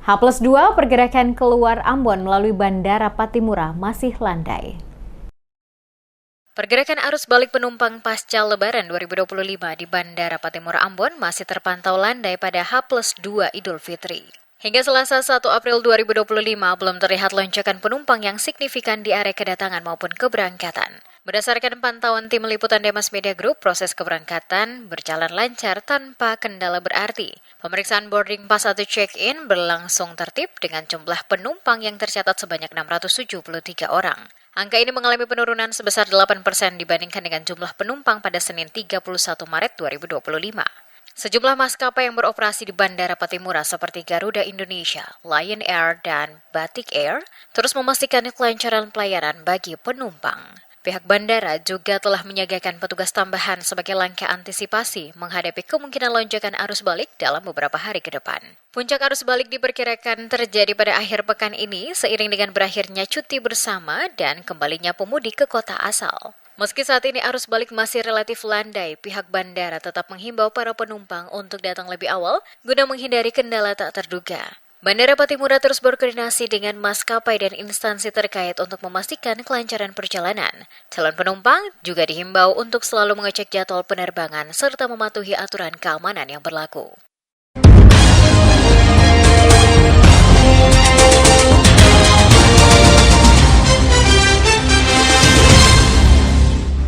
H+2 pergerakan keluar Ambon melalui Bandara Patimura masih landai. Pergerakan arus balik penumpang pasca Lebaran 2025 di Bandara Patimura Ambon masih terpantau landai pada H+2 Idul Fitri. Hingga Selasa 1 April 2025 belum terlihat lonjakan penumpang yang signifikan di area kedatangan maupun keberangkatan. Berdasarkan pantauan tim liputan Demas Media Group, proses keberangkatan berjalan lancar tanpa kendala berarti. Pemeriksaan boarding pass atau check-in berlangsung tertib dengan jumlah penumpang yang tercatat sebanyak 673 orang. Angka ini mengalami penurunan sebesar 8% dibandingkan dengan jumlah penumpang pada Senin 31 Maret 2025. Sejumlah maskapai yang beroperasi di Bandara Patimura seperti Garuda Indonesia, Lion Air, dan Batik Air terus memastikan kelancaran pelayanan bagi penumpang. Pihak bandara juga telah menyiagakan petugas tambahan sebagai langkah antisipasi menghadapi kemungkinan lonjakan arus balik dalam beberapa hari ke depan. Puncak arus balik diperkirakan terjadi pada akhir pekan ini seiring dengan berakhirnya cuti bersama dan kembalinya pemudik ke kota asal. Meski saat ini arus balik masih relatif landai, pihak bandara tetap menghimbau para penumpang untuk datang lebih awal guna menghindari kendala tak terduga. Bandara Patimura terus berkoordinasi dengan maskapai dan instansi terkait untuk memastikan kelancaran perjalanan. Calon penumpang juga dihimbau untuk selalu mengecek jadwal penerbangan serta mematuhi aturan keamanan yang berlaku.